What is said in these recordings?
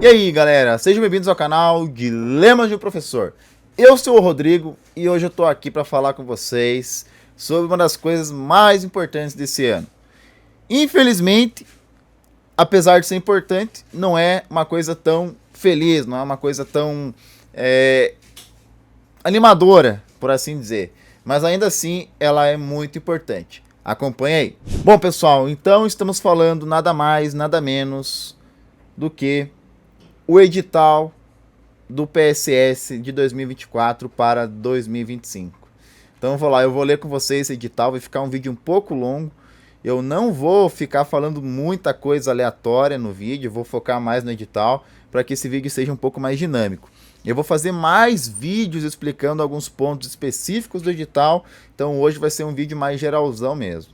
E aí galera, sejam bem-vindos ao canal Dilemas de um Professor. Eu sou o Rodrigo e hoje eu tô aqui para falar com vocês sobre uma das coisas mais importantes desse ano. Infelizmente, apesar de ser importante, não é uma coisa tão feliz, não é uma coisa tão animadora, por assim dizer. Mas ainda assim, ela é muito importante. Acompanhe aí. Bom pessoal, então estamos falando nada mais, nada menos do que o edital do PSS de 2024 para 2025. Então eu vou ler com vocês esse edital, vai ficar um vídeo um pouco longo. Eu não vou ficar falando muita coisa aleatória no vídeo, vou focar mais no edital para que esse vídeo seja um pouco mais dinâmico. Eu vou fazer mais vídeos explicando alguns pontos específicos do edital, então hoje vai ser um vídeo mais geralzão mesmo.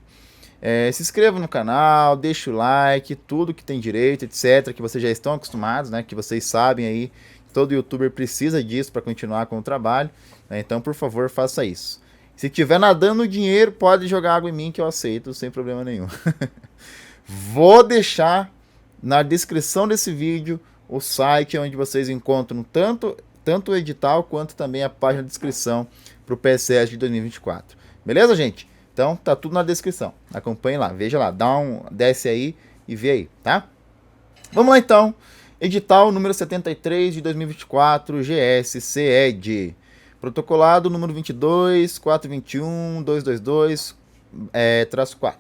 Se inscreva no canal, deixa o like, tudo que tem direito, etc, que vocês já estão acostumados, né, que vocês sabem aí, todo youtuber precisa disso para continuar com o trabalho, né, então por favor faça isso. Se tiver nadando dinheiro, pode jogar água em mim que eu aceito, sem problema nenhum. Vou deixar na descrição desse vídeo o site onde vocês encontram tanto o edital quanto também a página de inscrição para o PSS de 2024. Beleza, gente? Então tá tudo na descrição. Acompanhe lá, veja lá, desce aí e vê aí, tá? Vamos lá então. Edital número 73 de 2024, GS-CED. Protocolado número 22.421.222-4.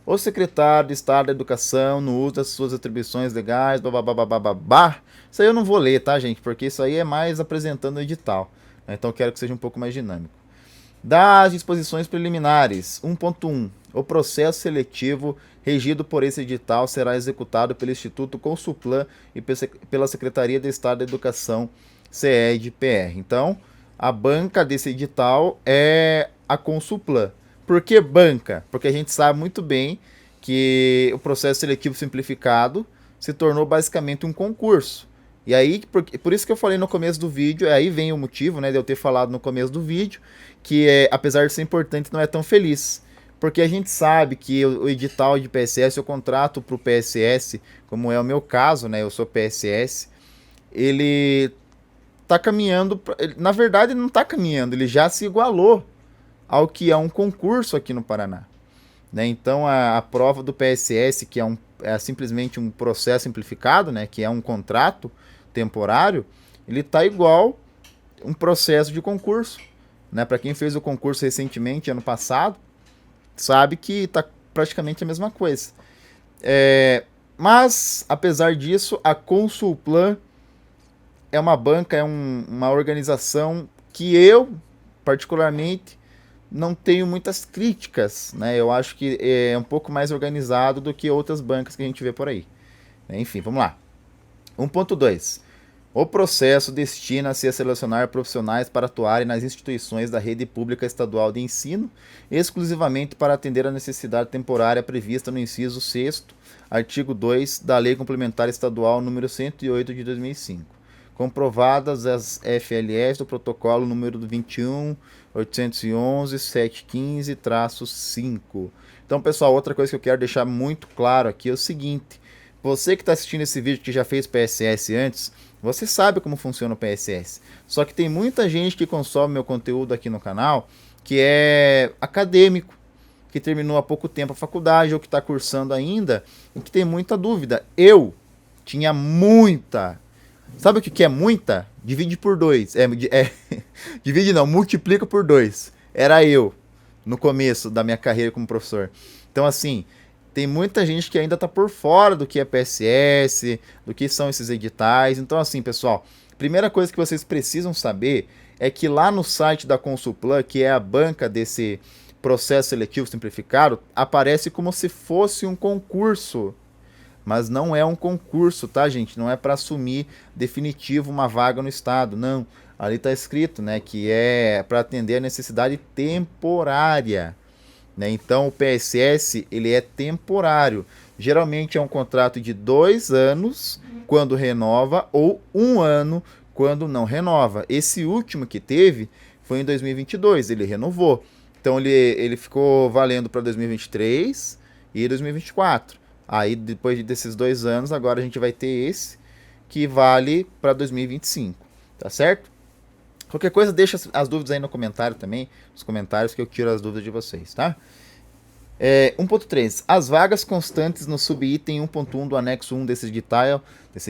O secretário de Estado da Educação, no uso das suas atribuições legais, babá. Isso aí eu não vou ler, tá, gente? Porque isso aí é mais apresentando o edital. Então eu quero que seja um pouco mais dinâmico. Das disposições preliminares, 1.1. O processo seletivo regido por esse edital será executado pelo Instituto Consulplan e pela Secretaria de Estado da Educação, CED-PR. Então, a banca desse edital é a Consulplan. Por que banca? Porque a gente sabe muito bem que o processo seletivo simplificado se tornou basicamente um concurso. E aí, por isso que eu falei no começo do vídeo, aí vem o motivo, né, de eu ter falado no começo do vídeo, que apesar de ser importante, não é tão feliz. Porque a gente sabe que o edital de PSS, o contrato para o PSS, como é o meu caso, né, eu sou PSS, ele está caminhando, na verdade ele não está caminhando, ele já se igualou ao que é um concurso aqui no Paraná. Né? Então a prova do PSS, que é simplesmente um processo simplificado, né, que é um contrato temporário, ele está igual um processo de concurso. Né? Para quem fez o concurso recentemente, ano passado, sabe que está praticamente a mesma coisa. Mas, apesar disso, a Consulplan é uma banca, é uma organização que eu, particularmente, não tenho muitas críticas. Né? Eu acho que é um pouco mais organizado do que outras bancas que a gente vê por aí. Enfim, vamos lá. 1.2. O processo destina-se a selecionar profissionais para atuarem nas instituições da rede pública estadual de ensino, exclusivamente para atender a necessidade temporária prevista no inciso 6º, artigo 2 da Lei Complementar Estadual número 108 de 2005, comprovadas as FLS do protocolo número 21.811.715-5. Então, pessoal, outra coisa que eu quero deixar muito claro aqui é o seguinte: você que está assistindo esse vídeo que já fez PSS antes, você sabe como funciona o PSS. Só que tem muita gente que consome meu conteúdo aqui no canal que é acadêmico, que terminou há pouco tempo a faculdade ou que está cursando ainda e que tem muita dúvida. Eu tinha muita. Sabe o que é muita? Divide por 2. Divide não, multiplica por 2. Era eu no começo da minha carreira como professor. Então assim, tem muita gente que ainda está por fora do que é PSS, do que são esses editais. Então assim, pessoal, primeira coisa que vocês precisam saber é que lá no site da Consulplan, que é a banca desse processo seletivo simplificado, aparece como se fosse um concurso. Mas não é um concurso, tá, gente? Não é para assumir definitivo uma vaga no estado, não. Ali está escrito, né, que é para atender a necessidade temporária. Né? Então o PSS ele é temporário. Geralmente é um contrato de 2 anos quando renova ou 1 ano quando não renova. Esse último que teve foi em 2022, ele renovou. Então ele ficou valendo para 2023 e 2024. Aí depois desses 2 anos agora a gente vai ter esse que vale para 2025, tá certo? Qualquer coisa, deixa as dúvidas aí no comentário também, nos comentários que eu tiro as dúvidas de vocês, tá? 1.3. As vagas constantes no subitem 1.1 do anexo 1 desse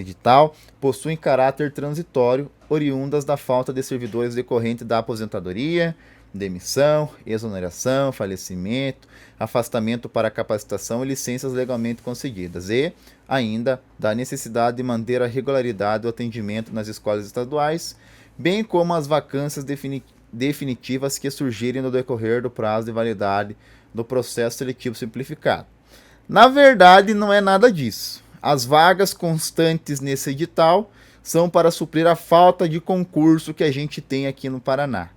edital possuem caráter transitório, oriundas da falta de servidores decorrente da aposentadoria, demissão, exoneração, falecimento, afastamento para capacitação e licenças legalmente concedidas, e ainda da necessidade de manter a regularidade do atendimento nas escolas estaduais, bem como as vacâncias definitivas que surgirem no decorrer do prazo de validade do processo seletivo simplificado. Na verdade, não é nada disso. As vagas constantes nesse edital são para suprir a falta de concurso que a gente tem aqui no Paraná.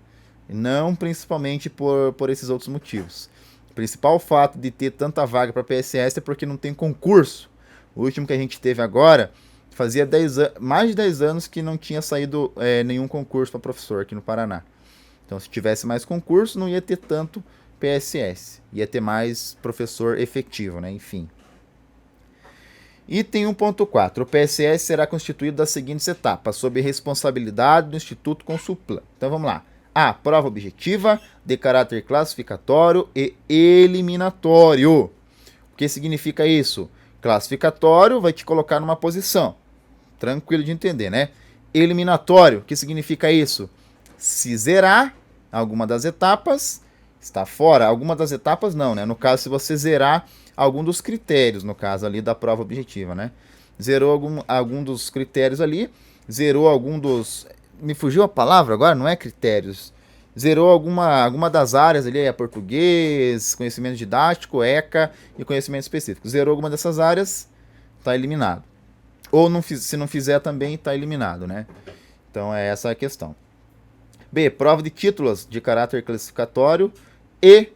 Não principalmente por esses outros motivos. O principal fato de ter tanta vaga para PSS é porque não tem concurso. O último que a gente teve agora, fazia mais de 10 anos que não tinha saído nenhum concurso para professor aqui no Paraná. Então, se tivesse mais concurso, não ia ter tanto PSS. Ia ter mais professor efetivo, né? Enfim. Item 1.4. O PSS será constituído das seguintes etapas, sob responsabilidade do Instituto Consulplan. Então, vamos lá. A. Prova objetiva, de caráter classificatório e eliminatório. O que significa isso? Classificatório vai te colocar numa posição. Tranquilo de entender, né? Eliminatório, o que significa isso? Se zerar alguma das etapas, está fora. Alguma das etapas não, né? No caso, se você zerar algum dos critérios, no caso ali da prova objetiva, né? Zerou algum dos critérios ali, zerou algum dos... Me fugiu a palavra agora, não é critérios. Zerou alguma das áreas ali, português, conhecimento didático, ECA e conhecimento específico. Zerou alguma dessas áreas, está eliminado. Ou se não fizer também, está eliminado, né? Então, é essa a questão. B. Prova de títulos de caráter classificatório e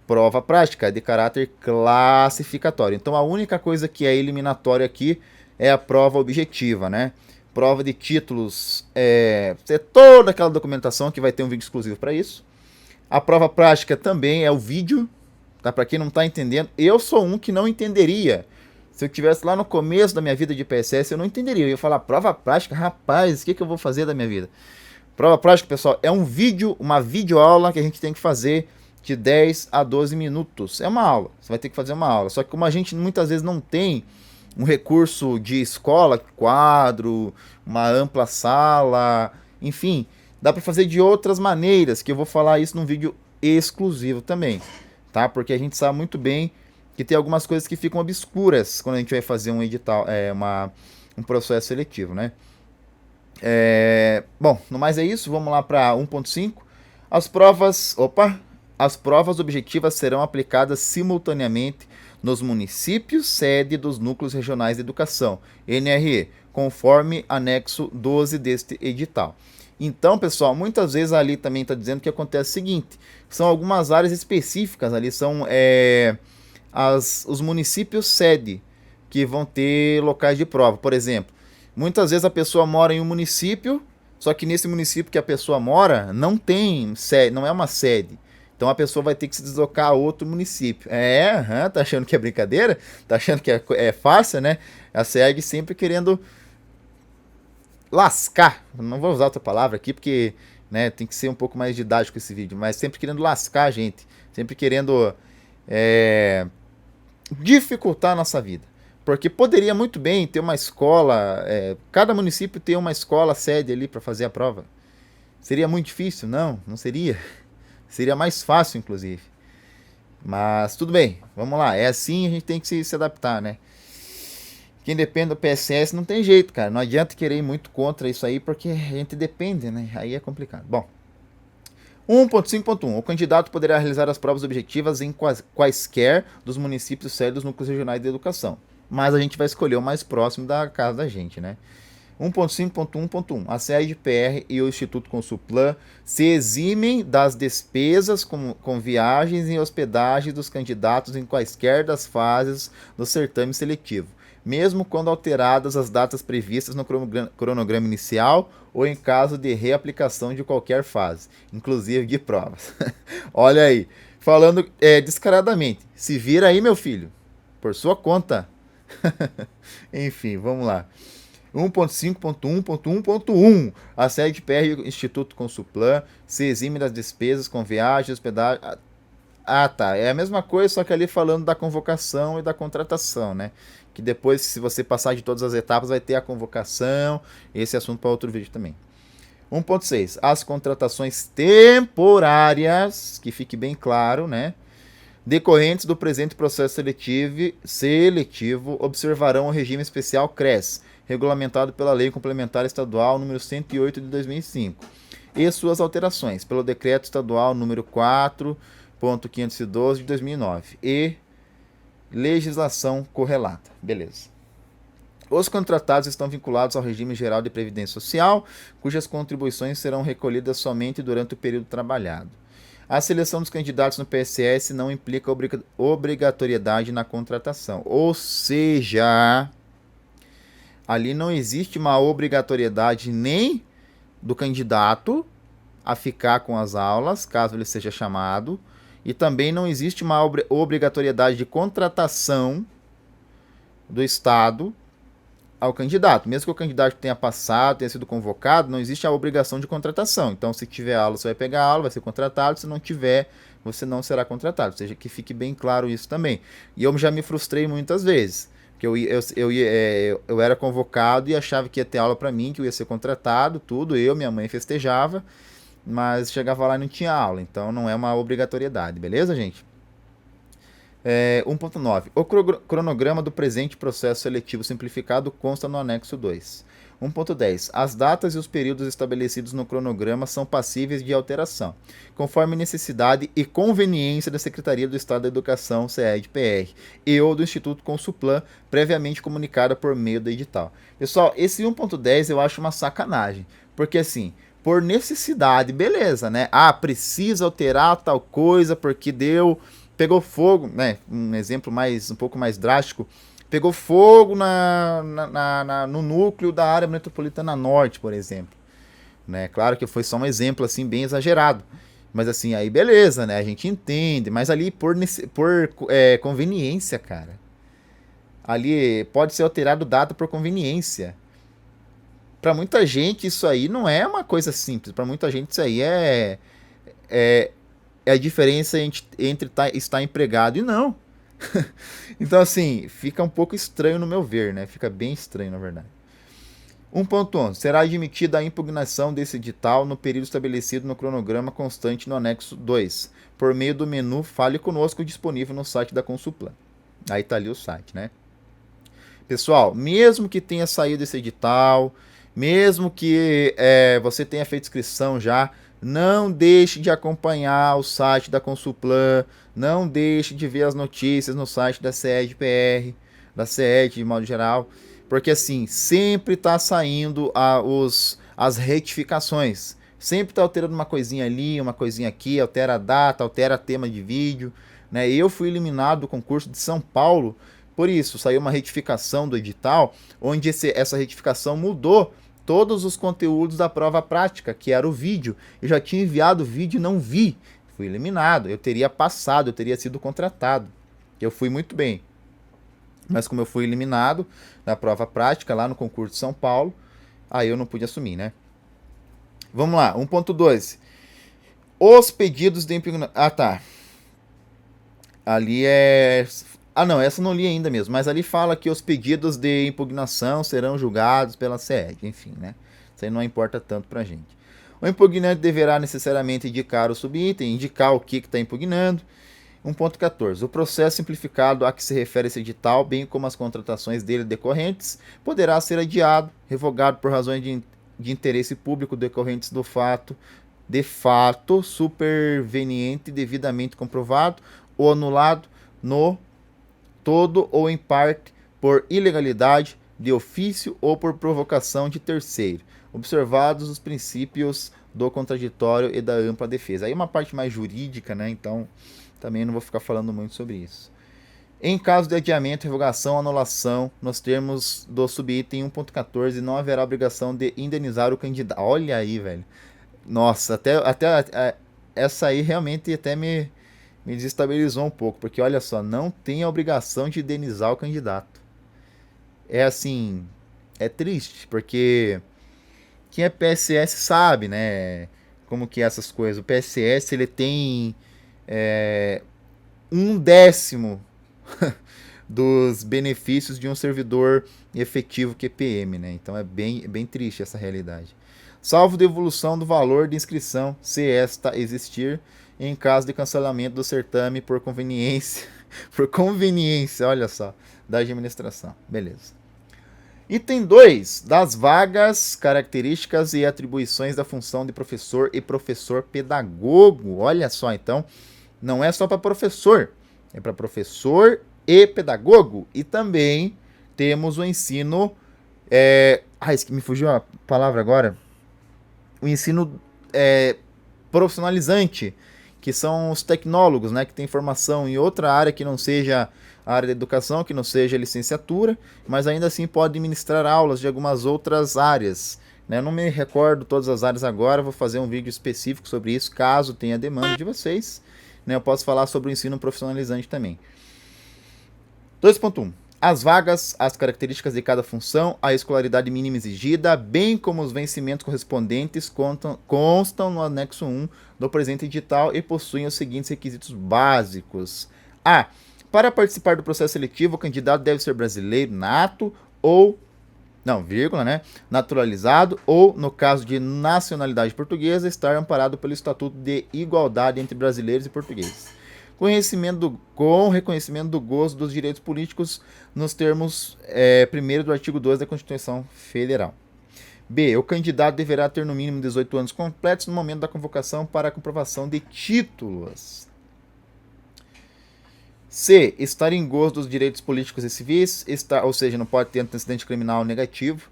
prova prática de caráter classificatório. Então, a única coisa que é eliminatória aqui é a prova objetiva, né? Prova de títulos é toda aquela documentação que vai ter um vídeo exclusivo para isso. A prova prática também é o vídeo, tá? Para quem não está entendendo, eu sou um que não entenderia. Se eu estivesse lá no começo da minha vida de PSS, eu não entenderia. Eu ia falar, prova prática, rapaz, o que eu vou fazer da minha vida? Prova prática, pessoal, é um vídeo, uma videoaula que a gente tem que fazer de 10 a 12 minutos. É uma aula, você vai ter que fazer uma aula. Só que como a gente muitas vezes não tem um recurso de escola, quadro, uma ampla sala, enfim, dá para fazer de outras maneiras, que eu vou falar isso num vídeo exclusivo também, tá? Porque a gente sabe muito bem que tem algumas coisas que ficam obscuras quando a gente vai fazer um edital, um processo seletivo, né? Bom, no mais é isso, vamos lá para 1.5. As provas objetivas serão aplicadas simultaneamente nos municípios sede dos Núcleos Regionais de Educação, NRE, conforme anexo 12 deste edital. Então, pessoal, muitas vezes ali também está dizendo que acontece o seguinte, são algumas áreas específicas ali, são os municípios sede que vão ter locais de prova. Por exemplo, muitas vezes a pessoa mora em um município, só que nesse município que a pessoa mora não tem sede, não é uma sede. Então a pessoa vai ter que se deslocar a outro município. Tá achando que é brincadeira? Tá achando que é fácil, né? A SERG sempre querendo lascar. Não vou usar outra palavra aqui porque, né, tem que ser um pouco mais didático esse vídeo, mas sempre querendo lascar a gente. Sempre querendo dificultar a nossa vida. Porque poderia muito bem ter uma escola, cada município ter uma escola sede ali para fazer a prova. Seria muito difícil? Não, não seria. Seria mais fácil, inclusive. Mas tudo bem, vamos lá. É assim, a gente tem que se adaptar, né? Quem depende do PSS não tem jeito, cara. Não adianta querer ir muito contra isso aí, porque a gente depende, né? Aí é complicado. Bom, 1.5.1. O candidato poderá realizar as provas objetivas em quaisquer dos municípios sede dos núcleos regionais de educação. Mas a gente vai escolher o mais próximo da casa da gente, né? 1.5.1.1. A SERG-PR e o Instituto Consulplan se eximem das despesas com viagens e hospedagem dos candidatos em quaisquer das fases do certame seletivo, mesmo quando alteradas as datas previstas no cronograma inicial ou em caso de reaplicação de qualquer fase, inclusive de provas. Olha aí, falando descaradamente. Se vira aí, meu filho, por sua conta. Enfim, vamos lá. 1.5.1.1.1 A SEDPR e o Instituto Consuplan se exime das despesas com viagem, hospedagem. Ah, tá. É a mesma coisa, só que ali falando da convocação e da contratação, né? Que depois, se você passar de todas as etapas, vai ter a convocação. Esse assunto para outro vídeo também. 1.6. As contratações temporárias, que fique bem claro, né? Decorrentes do presente processo seletivo observarão o regime especial CRES, regulamentado pela Lei Complementar Estadual número 108 de 2005, e suas alterações pelo Decreto Estadual número 4.512 de 2009 e legislação correlata. Beleza. Os contratados estão vinculados ao regime geral de previdência social, cujas contribuições serão recolhidas somente durante o período trabalhado. A seleção dos candidatos no PSS não implica obrigatoriedade na contratação. Ou seja, ali não existe uma obrigatoriedade nem do candidato a ficar com as aulas, caso ele seja chamado, e também não existe uma obrigatoriedade de contratação do Estado ao candidato. Mesmo que o candidato tenha passado, tenha sido convocado, não existe a obrigação de contratação. Então, se tiver aula, você vai pegar aula, vai ser contratado. Se não tiver, você não será contratado. Ou seja, que fique bem claro isso também. E eu já me frustrei muitas vezes. Porque eu era convocado e achava que ia ter aula para mim, que eu ia ser contratado, tudo. Minha mãe festejava, mas chegava lá e não tinha aula. Então, não é uma obrigatoriedade. Beleza, gente? 1.9. O cronograma do presente processo seletivo simplificado consta no anexo 2. 1.10. As datas e os períodos estabelecidos no cronograma são passíveis de alteração, conforme necessidade e conveniência da Secretaria do Estado da Educação, SEDPR, e ou do Instituto Consuplan, previamente comunicada por meio do edital. Pessoal, esse 1.10 eu acho uma sacanagem, porque assim, por necessidade, beleza, né? Precisa alterar tal coisa porque pegou fogo, né? Um exemplo um pouco mais drástico, pegou fogo no núcleo da área metropolitana norte, por exemplo. Né? Claro que foi só um exemplo assim bem exagerado, mas assim, aí beleza, né? A gente entende, mas ali por conveniência, cara. Ali pode ser alterado data por conveniência. Para muita gente isso aí não é uma coisa simples, para muita gente isso aí é a diferença entre estar empregado e não. Então, assim, fica um pouco estranho no meu ver, né? Fica bem estranho, na verdade. 1.11. Será admitida a impugnação desse edital no período estabelecido no cronograma constante no anexo 2, por meio do menu Fale Conosco, disponível no site da Consuplan. Aí tá ali o site, né? Pessoal, mesmo que tenha saído esse edital, mesmo que você tenha feito inscrição já, não deixe de acompanhar o site da Consuplan, não deixe de ver as notícias no site da SEDPR, da SED de modo geral, porque assim, sempre está saindo as retificações, sempre está alterando uma coisinha ali, uma coisinha aqui, altera a data, altera tema de vídeo, né? Eu fui eliminado do concurso de São Paulo, por isso, saiu uma retificação do edital, onde essa retificação mudou todos os conteúdos da prova prática, que era o vídeo. Eu já tinha enviado o vídeo e não vi. Fui eliminado. Eu teria passado, eu teria sido contratado. Eu fui muito bem. Mas como eu fui eliminado na prova prática, lá no concurso de São Paulo, aí eu não pude assumir, né? Vamos lá, 1.2. Os pedidos de impugnação... tá. Ali não, essa não li ainda mesmo, mas ali fala que os pedidos de impugnação serão julgados pela SED, enfim, né? Isso aí não importa tanto pra gente. O impugnante deverá necessariamente indicar o subitem, indicar o que está impugnando. 1.14. O processo simplificado a que se refere esse edital, bem como as contratações dele decorrentes, poderá ser adiado, revogado por razões de interesse público decorrentes do de fato superveniente devidamente comprovado ou anulado no todo ou em parte por ilegalidade de ofício ou por provocação de terceiro, observados os princípios do contraditório e da ampla defesa. Aí uma parte mais jurídica, né? Então também não vou ficar falando muito sobre isso. Em caso de adiamento, revogação, anulação, nos termos do subitem 1.14, não haverá obrigação de indenizar o candidato. Olha aí, velho. Nossa, até essa aí realmente até me desestabilizou um pouco, porque olha só, não tem a obrigação de indenizar o candidato. É assim, é triste, porque quem é PSS sabe, né? Como que é essas coisas. O PSS ele tem um décimo dos benefícios de um servidor efetivo QPM, né? Então é bem triste essa realidade. Salvo devolução do valor de inscrição, se esta existir, em caso de cancelamento do certame por conveniência, por conveniência, olha só, da administração. Beleza. Item 2. Das vagas, características e atribuições da função de professor e professor pedagogo. Olha só, então, não é só para professor, é para professor e pedagogo. E também temos o ensino. Me fugiu a palavra agora. O ensino profissionalizante, que são os tecnólogos, né, que têm formação em outra área que não seja a área da educação, que não seja licenciatura, mas ainda assim pode ministrar aulas de algumas outras áreas. Né? Eu não me recordo todas as áreas agora, vou fazer um vídeo específico sobre isso, caso tenha demanda de vocês. Né? Eu posso falar sobre o ensino profissionalizante também. 2.1. As vagas, as características de cada função, a escolaridade mínima exigida, bem como os vencimentos correspondentes constam no anexo 1 do presente edital e possuem os seguintes requisitos básicos. A. Para participar do processo seletivo, o candidato deve ser brasileiro nato ou naturalizado ou, no caso de nacionalidade portuguesa, estar amparado pelo Estatuto de Igualdade entre Brasileiros e Portugueses. Com reconhecimento do gozo dos direitos políticos nos termos 1º do artigo 2 da Constituição Federal. B. O candidato deverá ter no mínimo 18 anos completos no momento da convocação para a comprovação de títulos. C. Estar em gozo dos direitos políticos e civis, ou seja, não pode ter antecedente criminal negativo.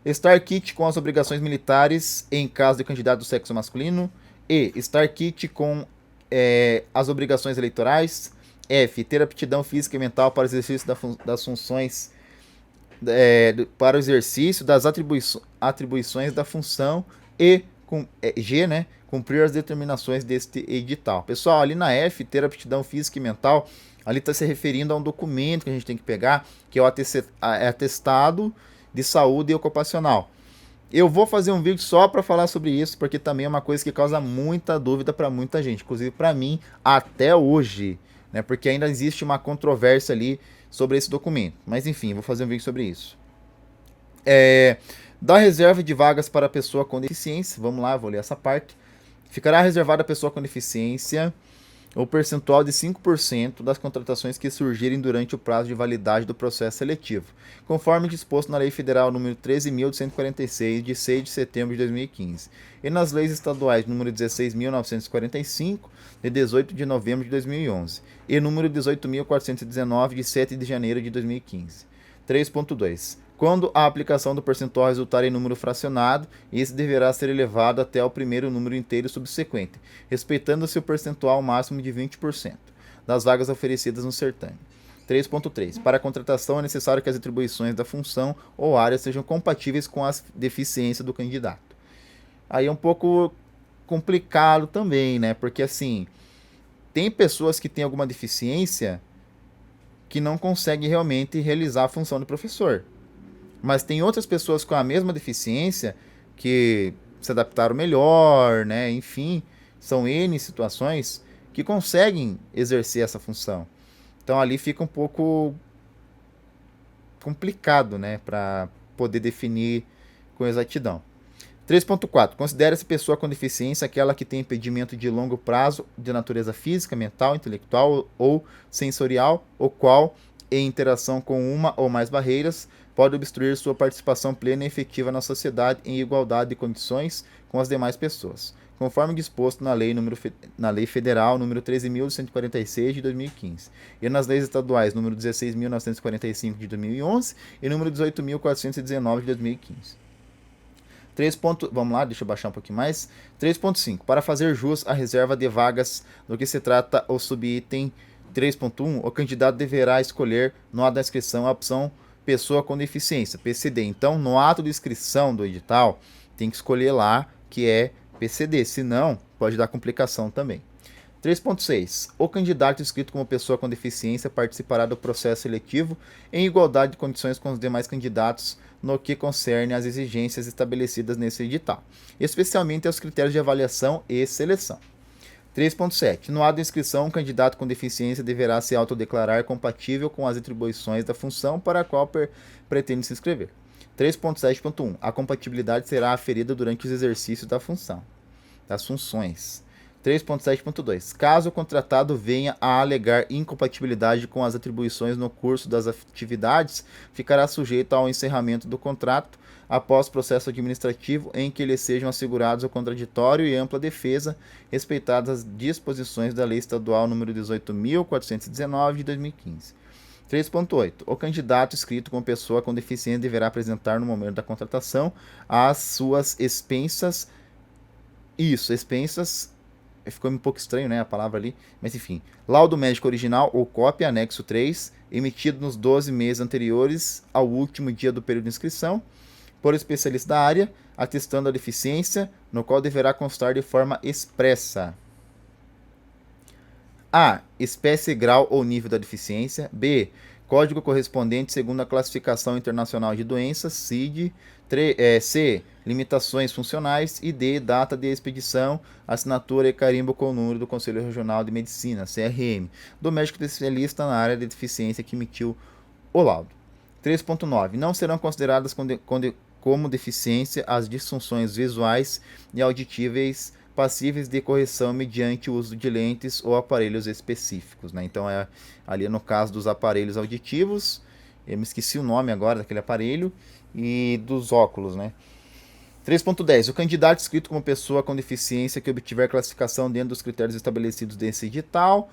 Estar quite com as obrigações militares em caso de candidato do sexo masculino. E. Estar quite com as obrigações eleitorais. F. Ter aptidão física e mental para o exercício das funções, para o exercício das atribuições da função. E G, né, cumprir as determinações deste edital. Pessoal, ali na F, ter aptidão física e mental, ali está se referindo a um documento que a gente tem que pegar, que é o atestado de saúde ocupacional. Eu vou fazer um vídeo só para falar sobre isso, porque também é uma coisa que causa muita dúvida para muita gente, inclusive para mim até hoje, né? Porque ainda existe uma controvérsia ali sobre esse documento. Mas enfim, vou fazer um vídeo sobre isso. Da reserva de vagas para pessoa com deficiência, vamos lá, vou ler essa parte. Ficará reservada a pessoa com deficiência o percentual de 5% das contratações que surgirem durante o prazo de validade do processo seletivo, conforme disposto na Lei Federal nº 13.146, de 6 de setembro de 2015, e nas leis estaduais nº 16.945, de 18 de novembro de 2011, e nº 18.419, de 7 de janeiro de 2015. 3.2. Quando a aplicação do percentual resultar em número fracionado, esse deverá ser elevado até o primeiro número inteiro subsequente, respeitando-se o percentual máximo de 20% das vagas oferecidas no certame. 3.3. Para a contratação é necessário que as atribuições da função ou área sejam compatíveis com as deficiências do candidato. Aí é um pouco complicado também, né? Porque assim, tem pessoas que têm alguma deficiência que não conseguem realmente realizar a função de professor. Mas tem outras pessoas com a mesma deficiência que se adaptaram melhor, né? Enfim, são N situações que conseguem exercer essa função. Então ali fica um pouco complicado, né? Para poder definir com exatidão. 3.4. Considera-se pessoa com deficiência aquela que tem impedimento de longo prazo de natureza física, mental, intelectual ou sensorial, o qual, em interação com uma ou mais barreiras, pode obstruir sua participação plena e efetiva na sociedade em igualdade de condições com as demais pessoas, conforme disposto na Lei Federal nº 13.146 de 2015 e nas leis estaduais nº 16.945 de 2011 e nº 18.419 de 2015. Vamos lá, deixa eu baixar um pouquinho mais. 3.5. Para fazer jus à reserva de vagas do que se trata o subitem 3.1, o candidato deverá escolher no ato da inscrição a opção pessoa com deficiência, PCD. Então, no ato de inscrição do edital, tem que escolher lá que é PCD, senão pode dar complicação também. 3.6. O candidato inscrito como pessoa com deficiência participará do processo seletivo em igualdade de condições com os demais candidatos no que concerne às exigências estabelecidas nesse edital, especialmente aos critérios de avaliação e seleção. 3.7. No ato de inscrição, um candidato com deficiência deverá se autodeclarar compatível com as atribuições da função para a qual pretende se inscrever. 3.7.1. A compatibilidade será aferida durante os exercícios das funções. 3.7.2. Caso o contratado venha a alegar incompatibilidade com as atribuições no curso das atividades, ficará sujeito ao encerramento do contrato após processo administrativo em que lhe sejam assegurados o contraditório e ampla defesa, respeitadas as disposições da Lei Estadual nº 18.419 de 2015. 3.8. O candidato inscrito como pessoa com deficiência deverá apresentar no momento da contratação as suas expensas. Ficou um pouco estranho, né, a palavra ali, mas enfim. Laudo médico original ou cópia, anexo 3, emitido nos 12 meses anteriores ao último dia do período de inscrição, por especialista da área, atestando a deficiência, no qual deverá constar de forma expressa: A. Espécie, grau ou nível da deficiência. B. Código correspondente segundo a Classificação Internacional de Doenças, CID. C. Limitações funcionais. E D. Data de expedição, assinatura e carimbo com o número do Conselho Regional de Medicina, CRM, do médico especialista na área de deficiência que emitiu o laudo. 3.9. Não serão consideradas como deficiência as disfunções visuais e auditivas passíveis de correção mediante o uso de lentes ou aparelhos específicos, né? Então, ali no caso dos aparelhos auditivos, eu me esqueci o nome agora daquele aparelho, e dos óculos, né? 3.10. O candidato inscrito como pessoa com deficiência que obtiver classificação dentro dos critérios estabelecidos desse edital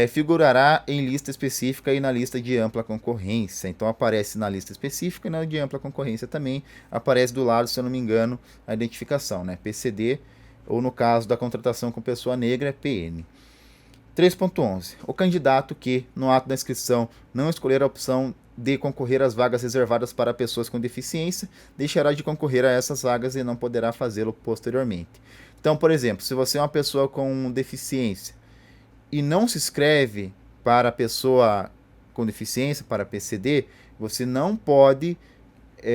figurará em lista específica e na lista de ampla concorrência. Então aparece na lista específica e na de ampla concorrência também aparece do lado, se eu não me engano, a identificação, né? PCD, ou no caso da contratação com pessoa negra, é PN. 3.11. O candidato que, no ato da inscrição, não escolher a opção de concorrer às vagas reservadas para pessoas com deficiência, deixará de concorrer a essas vagas e não poderá fazê-lo posteriormente. Então, por exemplo, se você é uma pessoa com deficiência e não se inscreve para a pessoa com deficiência, para PCD, você não pode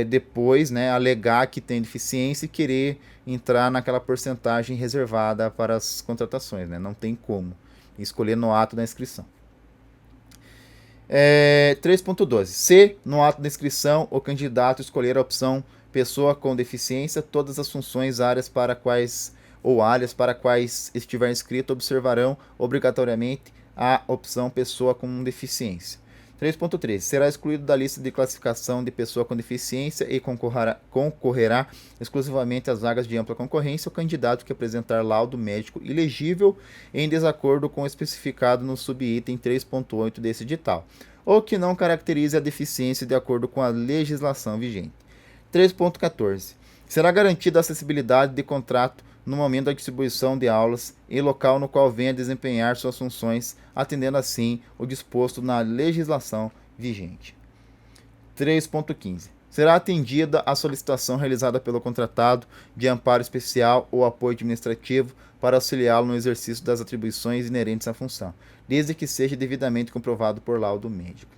depois, né, alegar que tem deficiência e querer entrar naquela porcentagem reservada para as contratações, né? Não tem como escolher no ato da inscrição. 3.12. Se, no ato da inscrição, o candidato escolher a opção pessoa com deficiência, todas as funções, áreas para quais estiver inscrito observarão obrigatoriamente a opção pessoa com deficiência. 3.13. Será excluído da lista de classificação de pessoa com deficiência e concorrerá exclusivamente às vagas de ampla concorrência o candidato que apresentar laudo médico ilegível em desacordo com o especificado no subitem 3.8 desse edital, ou que não caracterize a deficiência de acordo com a legislação vigente. 3.14. Será garantida a acessibilidade de contrato no momento da distribuição de aulas em local no qual venha desempenhar suas funções, atendendo assim o disposto na legislação vigente. 3.15. Será atendida a solicitação realizada pelo contratado de amparo especial ou apoio administrativo para auxiliá-lo no exercício das atribuições inerentes à função, desde que seja devidamente comprovado por laudo médico.